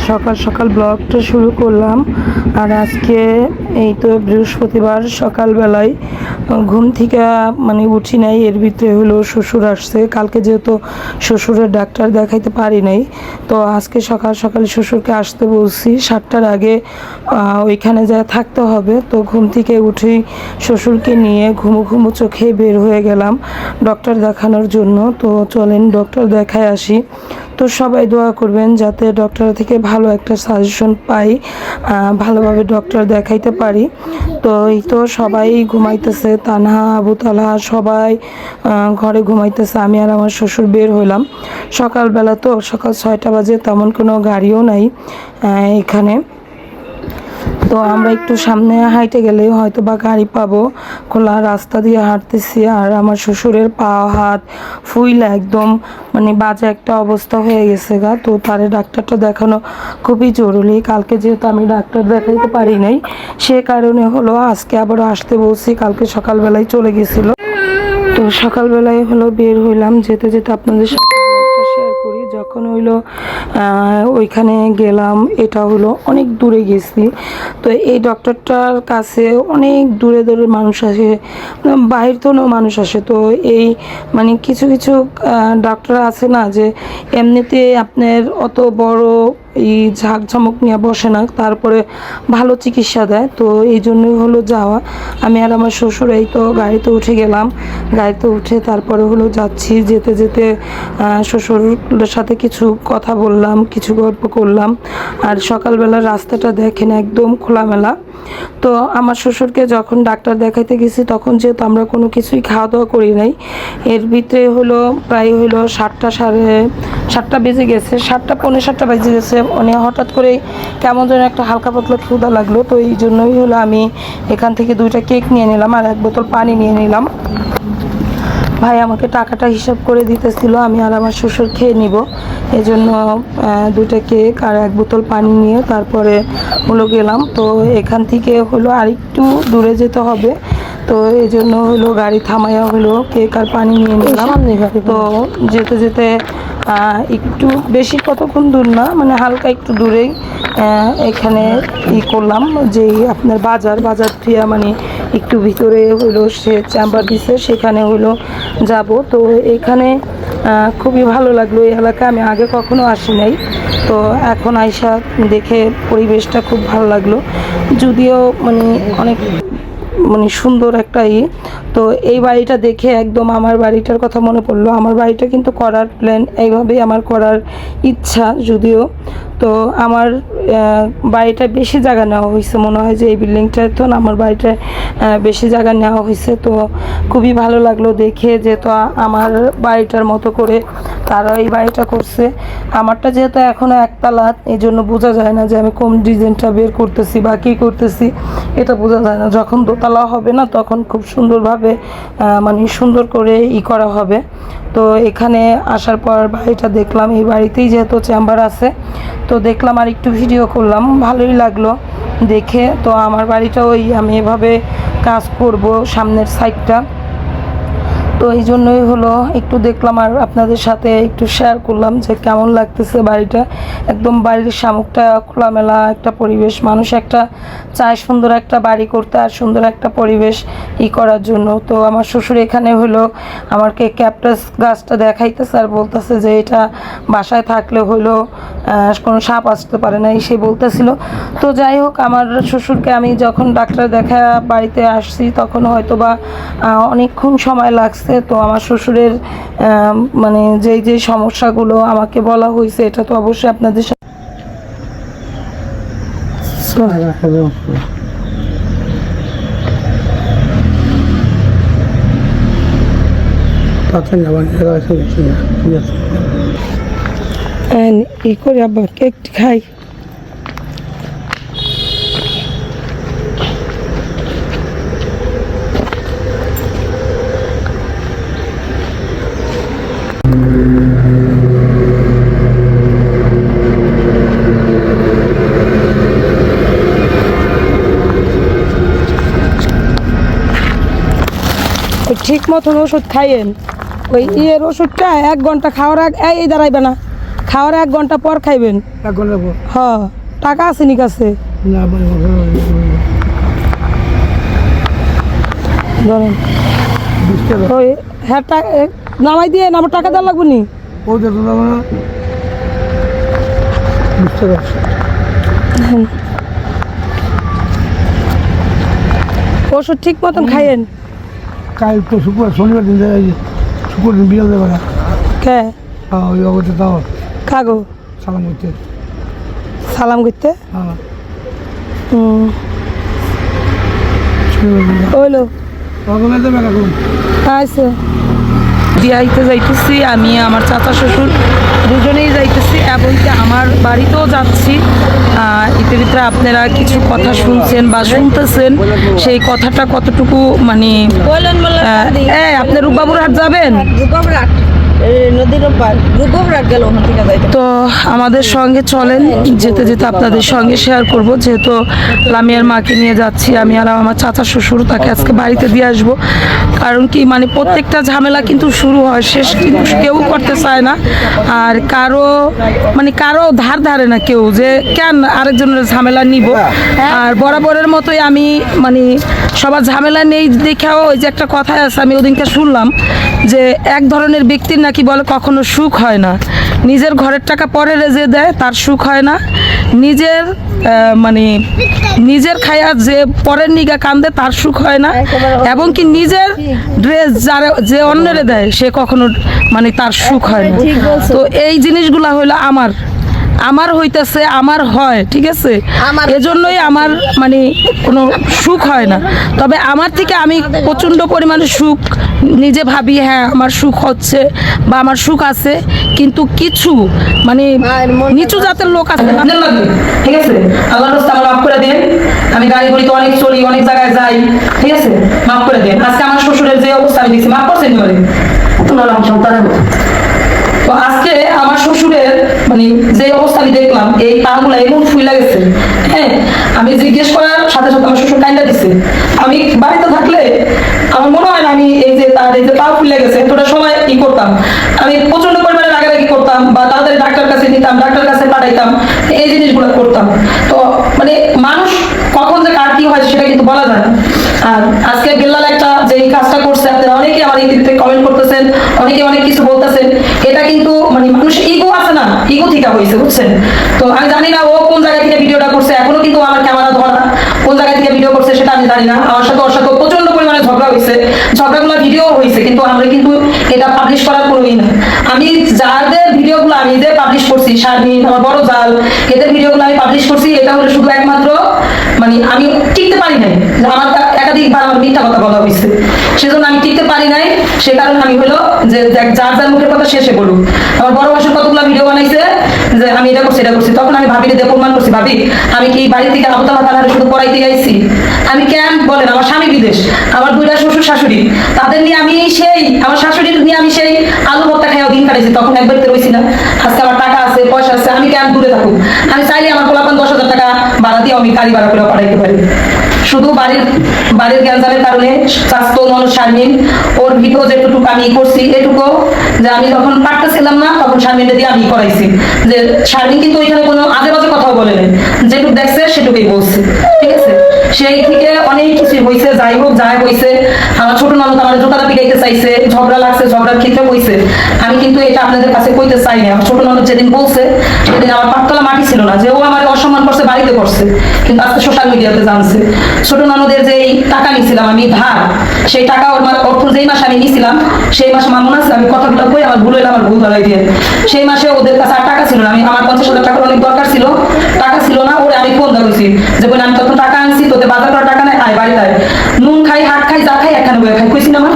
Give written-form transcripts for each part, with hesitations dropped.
সকাল সকাল ব্লগটা শুরু করলাম। আর আজকে এই তো বৃহস্পতিবার সকালবেলায় ঘুম থেকে উঠি নাই, এর ভিতরে হলো শ্বশুর আসছে। কালকে যেহেতু শ্বশুরের ডাক্তার দেখাইতে পারি নাই, তো আজকে সকাল সকাল শ্বশুরকে আসতে বলছি। 7টার আগে ওইখানে যা থাকতে হবে। তো ঘুম থেকে উঠেই শ্বশুরকে নিয়ে ঘুমো ঘুমো চোখে বের হয়ে গেলাম ডক্টর দেখানোর জন্য। তো চলেন ডক্টর দেখায় আসি। তো সবাই দোয়া করবেন যাতে ডক্টর থেকে ভালো একটা সাজেশন পাই, ভালোভাবে ডক্টর দেখাইতে পারি। তো এই তো সবাই ঘুমাইতেছে, তানহা, আবু তালহা সবাই ঘরে ঘুমাইতেছে। আমি আর আমার শ্বশুর বের হলাম সকালবেলা। তো সকাল 6টা বাজে, তেমন কোনো গাড়িও নাই এখানে। তো আমরা একটু সামনে হাঁটে গেলেই হয়তো বা গাড়ি পাবো। খোলা রাস্তা দিয়ে হাঁটতেছি, আর আমার শ্বশুরের পা হাত ফুইলা একদম বাজে একটা অবস্থা হয়ে গেছে গা। তো তারে ডাক্তারটা দেখানো খুবই জরুরি। কালকে যেহেতু আমি ডাক্তার দেখাইতে পারি নাই, সে কারণে হলো আজকে আবারও আসতে বলছি। কালকে সকালবেলায় চলে গেছিলো। তো সকালবেলায় হলো বের হইলাম, যেতে যেতে আপনাদের সাথে শেয়ার করি। যখন হইলো ওইখানে গেলাম, এটা হলো অনেক দূরে গেছি। তো এই ডক্টরটার কাছে অনেক দূরে দূরে মানুষ আসে, বাহির থেকেও মানুষ আসে। তো এই কিছু কিছু ডাক্তার আছে না, যে এমনিতে আপনার অত বড় এই ঝাঁকঝমক নিয়ে বসে না, তারপরে ভালো চিকিৎসা দেয়। তো এই জন্যই হলো যাওয়া। আমি আর আমার শ্বশুর এই তো গাড়িতে উঠে গেলাম। গাড়িতে উঠে তারপরে হলো যাচ্ছি। যেতে যেতে শ্বশুরের সাথে কিছু কথা বললাম, কিছু গল্প করলাম। আর সকালবেলা রাস্তাটা দেখেন একদম খোলামেলা। তো আমার শ্বশুরকে যখন ডাক্তার দেখাইতে গেছি, তখন যেহেতু আমরা কোনো কিছুই খাওয়া দাওয়া করি নাই, এর ভিতরে হলো প্রায় হলো 7টা বেজে গেছে, 7টা পৌনে 7টা বেজে গেছে। হঠাৎ করে কেমন যেন একটা হালকা পাতলা ক্ষুধা লাগলো। তো এই জন্যই হলো আমি এখান থেকে 2টা কেক নিয়ে নিলাম আর 1 বোতল পানি নিয়ে নিলাম। ভাই আমাকে টাকাটা হিসাব করে দিতেছিল, আমি আর আমার শ্বশুর খেয়ে নিব। এই জন্য 2টা কেক আর 1 বোতল পানি নিয়ে তারপরে হলো গেলাম। তো এখান থেকে হলো আরেকটু দূরে যেতে হবে। তো এই জন্য হলো গাড়ি থামাইয়া হলো কেক আর পানি নিয়ে নিলাম। তো যেতে যেতে একটু বেশি কতক্ষণ দূর না, হালকা একটু দূরেই এখানে করলাম যে আপনার বাজার থেকে একটু ভিতরে হলো সে চেম্বার দিছে, সেখানে হলো যাব। তো এখানে খুবই ভালো লাগলো। এই এলাকায় আমি আগে কখনো আসি নাই, তো এখন আইসা দেখে পরিবেশটা খুব ভালো লাগলো। যদিও অনেক সুন্দর একটা তো এই বাড়িটা দেখে একদম আমার বাড়িটার কথা মনে পড়লো। আমার বাড়িটা কিন্তু করার প্ল্যান, এইভাবেই আমার করার ইচ্ছা। যদিও তো আমার বাড়িটা বেশি জায়গা নেওয়া হয়েছে, মনে হয় যে এই বিল্ডিংটায় তো আমার বাড়িটায় বেশি জায়গা নেওয়া হয়েছে। তো খুবই ভালো লাগলো দেখে, যেহেতু আমার বাড়িটার মতো করে তারা এই বাড়িটা করছে। আমারটা যেহেতু এখনও একতলা, এই জন্য বোঝা যায় না যে আমি কোন ডিজাইনটা বের করতেছি বা কী করতেছি, এটা বোঝা যায় না। যখন দোতলা হবে না, তখন খুব সুন্দরভাবে সুন্দর করে করা হবে। তো এখানে আসার পর বাড়িটা দেখলাম, এই বাড়িতেই যেহেতু চেম্বার আছে, তো দেখলাম আর একটু ভিডিও করলাম, ভালোই লাগলো দেখে। তো আমার বাড়িটা আমি এভাবে কাজ করব সামনের সাইডটা। তো এই জন্যই হলো একটু দেখলাম আর আপনাদের সাথে একটু শেয়ার করলাম যে কেমন লাগতেছে বাড়িটা। একদম বাড়ির সামুকটা খোলামেলা একটা পরিবেশ। মানুষ একটা চায় সুন্দর একটা বাড়ি করতে আর সুন্দর একটা পরিবেশ করার জন্য। তো আমার শ্বশুর এখানে হলো আমাকে ক্যাকটাস গাছটা দেখাইতেছে আর বলতেছে যে এটা বাসায় থাকলে হলো কোনো সাপ আসতে পারে না, সে বলতেছিল। তো যাই হোক, আমার শ্বশুরকে আমি যখন ডাক্তার দেখা বাড়িতে আসছি, তখন হয়তো বা অনেকক্ষণ সময় লাগছে। তো আমার শ্বশুরের যেই সমস্যাগুলো আমাকে বলা হয়েছে, এটা তো অবশ্যই আপনাদের সাথে করে আবার কেক খাই। ঠিক মতন ওষুধ খাইয়েন। ওই ওষুধটা 1 ঘন্টা খাওয়ার আগে এই দাঁড়াইবে না, খাওয়ার 1 ঘন্টা পর খাইবেন। 1 ঘন্টা পর? হ্যাঁ। টাকা আছে নি কাছে? না ধরেন 20 টাকা। ওই হ্যাঁ নামাই দিয়ে আমার টাকা দেওয়া লাগবে নি? ওটা তো দাম না 20 টাকা। ওষুধ ঠিক মতন খাইয়েন। কাল তো শনিবার দিন শুক্র দিন বিয়াল দেবে না। কে? ওই অবস্থা তাও কাগো সালাম করতে। সালাম করতে? হ্যাঁ ওইলো রকমের দেবে এখন। আচ্ছা বিয়াইতে যাইতেছি আমি, আমার চাচা শ্বশুর দুজনেই যাইতেছি এবং কি আমার বাড়িতেও যাচ্ছি। এতে ভিতরে আপনারা কিছু কথা শুনছেন বা শুনতেছেন, সেই কথাটা কতটুকু মানে আপনি রূপবাবুর হাট যাবেন তো আমাদের সঙ্গে চলেন, যেতে যেতে আপনাদের সঙ্গে শেয়ার করব। যেহেতু লামিয়ার মাকে নিয়ে যাচ্ছি আমি আর আমার চাচা শ্বশুর, তাকে আজকে বাড়িতে দিয়ে আসবো। কারণ কি মানে প্রত্যেকটা ঝামেলা কিন্তু শুরু হয়, শেষ কিন্তু কেউ করতে চায় না। আর কারো ধার ধারে না কেউ, যে কেন আরেকজনের ঝামেলা নিব। আর বরাবরের মতোই আমি মানে সবার ঝামেলা নেই দেখেও, ওই যে একটা কথাই আছে আমি ওদিনকে শুনলাম যে এক ধরনের ব্যক্তির নাকি বলে কখনো সুখ হয় না, নিজের ঘরের টাকা পরে রেজে দেয় তার সুখ হয় না, নিজের মানে নিজের খায়া যে পরের নিগা কান্দে তার সুখ হয় না, এবং কি নিজের ড্রেস যে অন্যরে দেয় সে কখনো মানে তার সুখ হয় না। তো এই জিনিসগুলা হইলো আমার হইতেছে, আমার হয়, ঠিক আছে, এজন্যই আমার মানে কোনো সুখ হয় না। তবে আমার থেকে আমি প্রচণ্ড পরিমাণে সুখ নিজে ভাবি, হ্যাঁ আমার সুখ হচ্ছে বা আমার সুখ আছে, কিন্তু কিছু মানে নিচু জাতের লোক আছে, ঠিক আছে। আল্লাহর রাস্তায় আমার মাফ করে দেন, আমি গাড়ি ঘড়িতে অনেক চলি, অনেক জায়গায় যাই, ঠিক আছে, মাফ করে দেন। আজকে আমার শ্বশুরের যে অবস্থা আমি দেখছি, মাফ করছেন বলে তোমরা সন্তানের মতো। তো আজকে আমার শ্বশুরের মানে যে অবস্থা আমি দেখলাম, এই পাগুলা এমন ফুইলা গেছে, হ্যাঁ আমি জিজ্ঞেস করার সাথে সাথে আমার শ্বশুর কাইন্দা দিচ্ছে। আমি বাড়িতে থাকলে আমার মনে হয় না আমি এই যে তার এই যে পা ফুলে গেছে এতটা সময় কি করতাম, আমি প্রচন্ড পরিমাণে রাগারাগি করতাম বা তাড়াতাড়ি ডাক্তার কাছে নিতাম, ডাক্তার কাছে পাঠাইতাম, এই জিনিসগুলো করতাম। তো মানে মানুষ কখন যে কার কি হয় সেটা কিন্তু বলা যায় না। আর আজকে বেল্লাল একটা যে এই কাজটা করছে, আপনারা অনেকে আমার এই ভিডিওতে কমেন্ট করতেছেন, অনেকে অনেক কিছু বলতেছেন, এটা কিন্তু মানে মানুষ ইগো আছে না, ইগো থেকে হয়েছে, বুঝছেন। তো আমি জানি না ও কোন জায়গা থেকে ভিডিওটা করছে, এখনো কিন্তু আমার ক্যামেরা ধরা, কোন জায়গা থেকে ভিডিও করছে সেটা আমি জানি না। আমার সাথে ওর সাথে প্রচন্ড পরিমাণে ঝগড়া হয়েছে, ঝগড়াগুলো ভিডিও হয়েছে, কিন্তু আমরা কিন্তু এটা পাবলিশ করার কোনোই না। আমি যাদের ভিডিওগুলো আমি যে পাবলিশ করছি, শারমিন, আমার বড় জাল, এদের ভিডিওগুলো আমি পাবলিশ করছি, এটা হলো শুধু একমাত্র মানে আমি টিকতে পারি নাই, আমার একাধিকবার আমার মিথ্যা কথা বলা হয়েছে, সেজন্য আমি টিকতে পারি নাই। সে কারণে আমি হলো যে যার যার মুখের কথা শেষে বলুক। আমার বড় মাসের কতগুলো ভিডিও বানাইছে যে আমি এটা করছি এটা করছি, তখন আমি ভাবিকে দিয়ে প্রমাণ করছি, ভাবি আমি কি বাড়ি থেকে আবতালা তালারে শুধু পড়াইতে আইছি, আমি কেন বলেন, আমার স্বামী বিদেশ, আমার 2টা শ্বশুর শাশুড়ি, তাদের নিয়ে আমি সেই আমার শাশুড়ির নিয়ে আমি সেই আলু ভর্তা খাইও দিন কাটাইছি, তখন একবার রয়েছি না। আজকে আমার টাকা আছে, পয়সা আছে, আমি কেন দূরে থাকুক, আমি চাইলে আমার পোলাপান 10,000 টাকা ভাড়া দিয়ে আমি গাড়ি ভাড়া করে পাঠাইতে পারি। শুধু বাড়ির গ্যাঞ্জামের কারণে স্বাস্থ্য নন শারমিন ওর ভিডিও যেটুকু আমি করছি এটুকু, যে আমি যখন পারতেছিলাম না তখন শারমিনটা দিয়ে আমি করাইছি, যে শারমিন কিন্তু ওইখানে কোনো আজে বাজে কথাও বলে নেই, যেটুকু দেখছে সেটুকুই বলছে, ঠিক আছে। সেই থেকে অনেক কিছু হয়েছে, যাই হোক যাই হয়েছে, আমার ছোট ননদ আমার জোতাটা পিটাইতে চাইছে, ঝগড়া লাগছে, ঝগড়ার ক্ষেত্রে হয়েছে, আমি কিন্তু এটা আপনাদের কাছে কইতে চাই না। আমার ছোট ননদ যেদিন বলছে সেদিন আমার পাততলা মাটি ছিল না, যে ও আমার অসম্মান করছে, বাড়িতে করছে, কিন্তু আজকে সোশ্যাল মিডিয়াতে জানছে। ছোট ননদের যে টাকা নিয়েছিলাম আমি ধার, সেই টাকা অর্থ যেই মাসে আমি নিয়েছিলাম সেই মাসে মামুন আছে, আমি কথাগুলো কই আমার ভুল হইলে আমার ভুল ধরাই দিয়ে, সেই মাসে ওদের কাছে আর টাকা ছিল না, আমার 50,000 টাকার অনেক দরকার ছিল, টাকা ছিল না, ওরে আমি ফোন ধরেছি যে বলে আমি তত টাকা আনছি, তোদের বাজার করার টাকা নাই, আয় বাড়িতে আয়, নুন খাই হাট খাই যা খাই একখানে বয়ে খাই, কইছি না আমার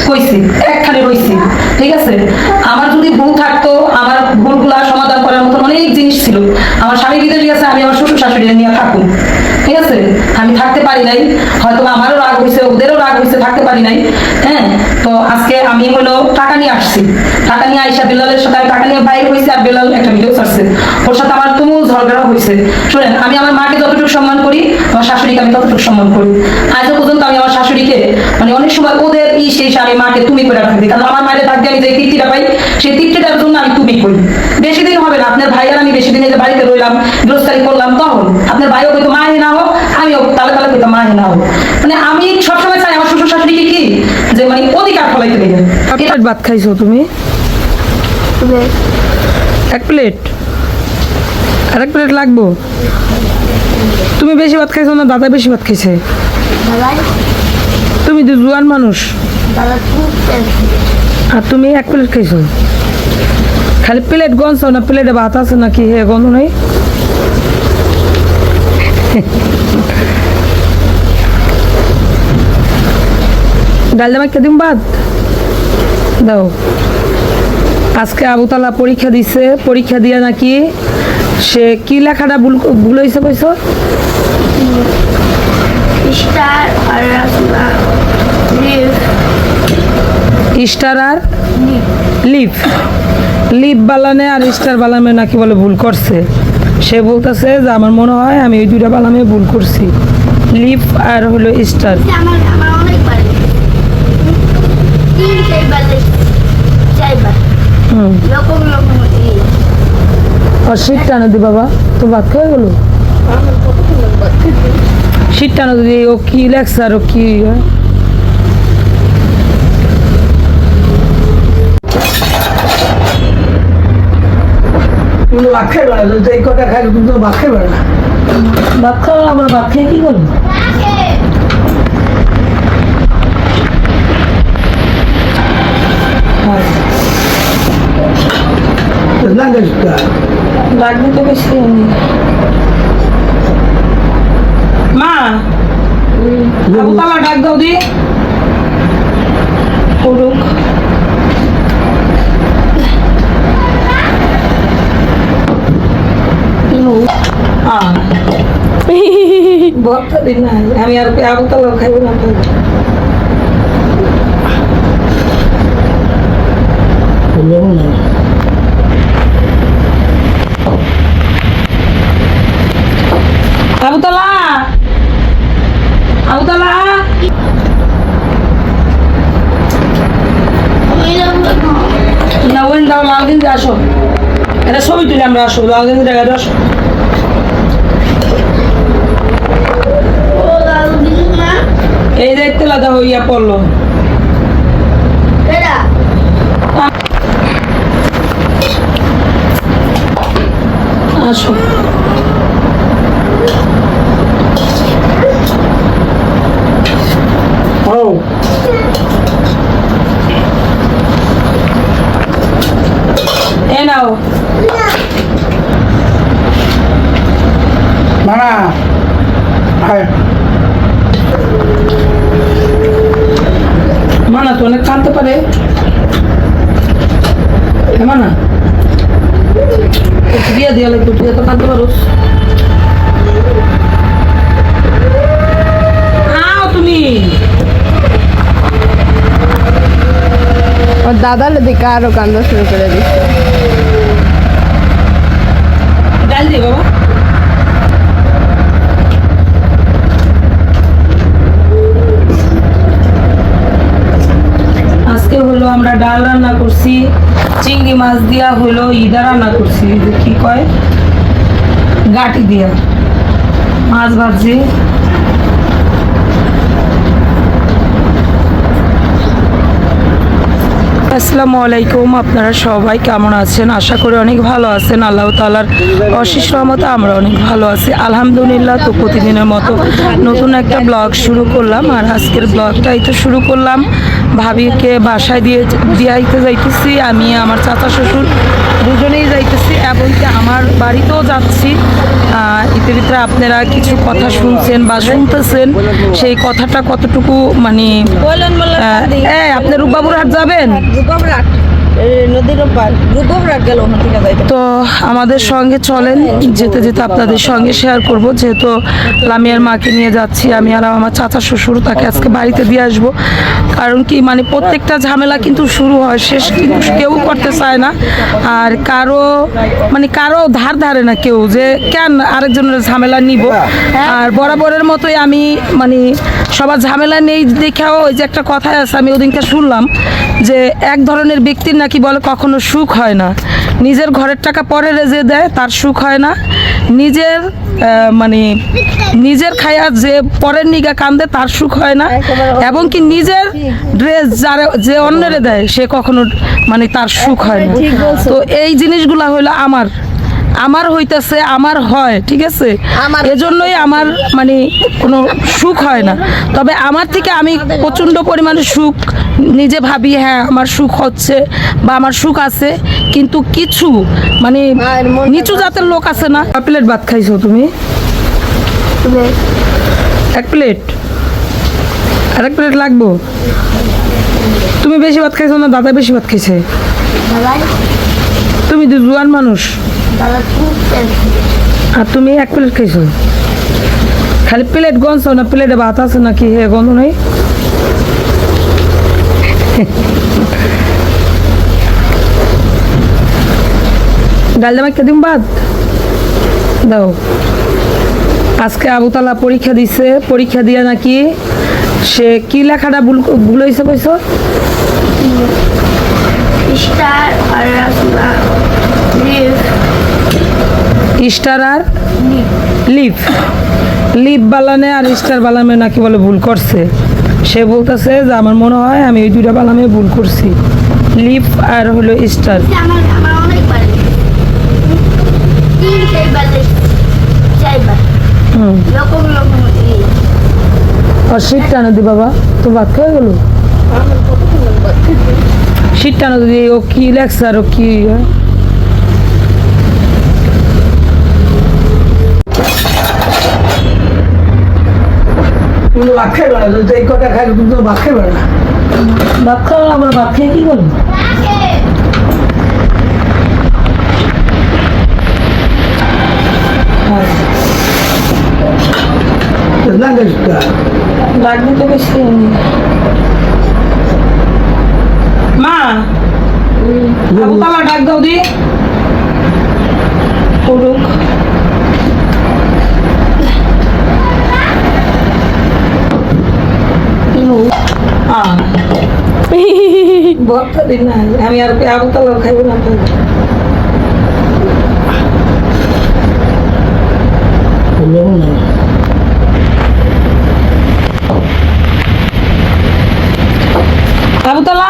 কইছি, একখানে রইছি, ঠিক আছে। আমার যদি ভুল থাকতো, আমার ভুলগুলা সমাধান করার মতন অনেক জিনিস ছিল, আমার স্বামী বিদেশ গেছে, আমি আমার শ্বশুর শাশুড়ি নিয়ে থাকুন, ঠিক আছে, আমি থাকতে পারি নাই, হয়তো আমারও রাগ হয়েছে, ওদেরও রাগ হয়েছে, থাকতে পারি নাই, হ্যাঁ। তো আজকে আমি হলো টাকা নিয়ে আসছি, টাকা নিয়ে আইসা বেলালের সাথে আমি টাকা নিয়ে বাইরে হয়েছে, আর বেলাল একটা ভিডিও ছাড়ছে, ওর সাথে আমার তুমুল ঝগড়া হয়েছে। শুনেন, আমি আমার মাকে যতটুকু সম্মান করি, আমার শাশুড়িকে আমি ততটুকু সম্মান করি। আজও পর্যন্ত আমি আমার শাশুড়িকে মানে অনেক সময় ওদের সেই আমি মাকে তুমি করে রাখি, কারণ আমার মায়ের ডাক দিয়ে আমি যে তৃপ্তিটা পাই, সেই তৃপ্তিটার জন্য আমি তুমি করি। বেশি দিন হবে না, আপনার ভাই আর আমি বেশি দিন এই যে বাড়িতে রইলাম, গ্রোসারি করলাম, তখন আপনার ভাইও হয়তো মা না হোক, আমিও তালে তালে হয়তো মা না হোক। মানে আমি সবসময় চাই আমার শ্বশুর শাশুড়িকে কি যে মানে অধিকার ফলাইতে দেবে। প্লেট ভাত খাইছো তুমি? এক প্লেট? আর এক প্লেট লাগবো? তুমি বেশি ভাত খাইছো না দাদা বেশি ভাত খাইছে? তুমি তো জোয়ান মানুষ, আর তুমি এক প্লেট খাইছো। খালি প্লেট গন্ধ না, প্লেটে ভাত আছে নাকি হে গন্ধ নেই? ডাল দামাকে দিম ভাত দাও। আজকে আবুতালা পরীক্ষা দিছে, পরীক্ষা দিয়া নাকি সে কি লেখাটা ভুল হয়েছে কইছো? স্টার আর লিভ, লিভ বালানে আর স্টার বালামে নাকি বলে ভুল করছে। সে বলতেছে যে আমার মনে হয় আমি ওই দুইটা বালামে ভুল করছি, লিভ আর হলো স্টার। আর শীত টানো দি বাবা, তো ভাত খেয়ে গেল। শীত টানো দিদি, ও কি লেখছে আর ও কি কিন্তু ভাত খাইবে না, যদি এই কটা খাই কিন্তু ভাত খাইবে না। ভাত খাওয়া, আমরা ভাত খেয়ে কি করবো? লাগবে লাগবে তো বেশি। মা আবুতালা ডাক দাও দি, করুক। ভর্তা দিন না, আমি আর আবুতালা খাইব না। আবুতালা, আবুতালা, না ওই দাও, লাল গেঞ্জি আসো, এটা ছবি তুলে আমরা আসো, লাল গেঞ্জি জায়গায় আসো। এই দেখতে লাদা হইয়া পড়লো। আসো, এ নাও। মানা মানা তো অনেক কাঁদতে পারে, মানা বিয়ে দিয়ে লাগবে, তুই এত কাঁদতে পারো? তুমি দাদার দিকে আরো কান্না শুরু করে দিচ্ছে। ডাল দি বাবা। আজকে হলো আমরা ডাল রান্না করছি, চিংড়ি মাছ দিয়া হলো ইদা রান্না করছি, কি কয় গাটি দিয়া, মাছ ভাজি। আসসালামু আলাইকুম, আপনারা সবাই কেমন আছেন? আশা করি অনেক ভালো আছেন। আল্লাহ তাআলার অশেষ রহমতে আমরা অনেক ভালো আছি আলহামদুলিল্লাহ। তো প্রতিদিনের মতো নতুন একটা ব্লগ শুরু করলাম, আর আজকের ব্লগটাই তো শুরু করলাম ভাবিকে বাসায় দিয়াইতে যাইতেছি। আমি আমার চাচা শ্বশুর দুজনেই যাইতেছি, এবং কি আমার বাড়িতেও যাচ্ছি। ইতিভিতরে আপনারা কিছু কথা শুনছেন বা শুনতেছেন, সেই কথাটা কতটুকু মানে আপনি রূপবাবুর হাট যাবেন? নদীর ওপার রূপরাট গেল ওখান থেকে যাইতে। তো আমাদের সঙ্গে চলেন, যেতে যেতে আপনাদের সঙ্গে শেয়ার করব, যেহেতু লামিয়ার মাকে নিয়ে যাচ্ছি আমি আর আমার চাচা শ্বশুর, তাকে আজকে বাড়িতে দিয়ে আসবো। কারণ কি মানে প্রত্যেকটা ঝামেলা কিন্তু শুরু হয়, শেষ কিন্তু কেউ করতে চায় না। আর কারো ধার ধারে না কেউ, যে কেন আরেকজনের ঝামেলা নিব। আর বরাবরের মতোই আমি মানে সবার ঝামেলা নেই দেখেও, ওই যে একটা কথাই আছে আমি ওদিনকে শুনলাম, যে এক ধরনের ব্যক্তির নাকি বলে কখনো সুখ হয় না, নিজের ঘরের টাকা পরে রেজে দেয় তার সুখ হয় না, নিজের খায়া যে পরের নিগা কান্দে তার সুখ হয় না, এবং কি নিজের ড্রেস যে অন্যরে দেয় সে কখনো মানে তার সুখ হয় না। তো এই জিনিসগুলা হইলো আমার হইতেছে, আমার হয়, ঠিক আছে, এজন্যই আমার মানে কোনো সুখ হয় না। তবে আমার থেকে আমি প্রচণ্ড পরিমাণে সুখ নিজে ভাবি, হ্যাঁ আমার সুখ হচ্ছে বা আমার সুখ আছে, কিন্তু কিছু মানে নিচু জাতের লোক আছে না। কয় প্লেট ভাত খাইছো তুমি? এক প্লেট, আরেক প্লেট লাগবো? তুমি বেশি ভাত খাইছো না দাদা বেশি ভাত খাইছে? তুমি তো জোয়ান মানুষ, আর তুমি এক প্লেট খাইছো। খালি প্লেট গন্ধ না, প্লেটে ভাত আছে নাকি হে গন্ধ নেই? ডাল জামাই দিম ভাত দাও। আজকে আবুতালা পরীক্ষা দিছে, পরীক্ষা দিয়ে নাকি সে কি লেখাটা ভুল হয়েছে কইছো? স্টার আর লিভ বালানে আর স্টার বালামে নাকি বলে ভুল করছে। সে বলতেছে যে আমার মনে হয় আমি ওই দুইটা বালামে ভুল করছি, লিভ আর হলো স্টার। আর শীত টানো দি বাবা, তো ভাত খেয়ে গেল শীত টানো দি। ও কি লেখছে আর ও কি ভাত খাইবে না, এই কটা খাইলে তুমি তো ভাত খাইবে না। ভাত খাওয়া, আমরা ভাত খেয়ে কি করবো? লাগবে তো বেশি। মা আবুতালা ডাক দাও দি করুক। ভর্তা দিন না, আমি আর আবুতালা খাইব না। আবুতালা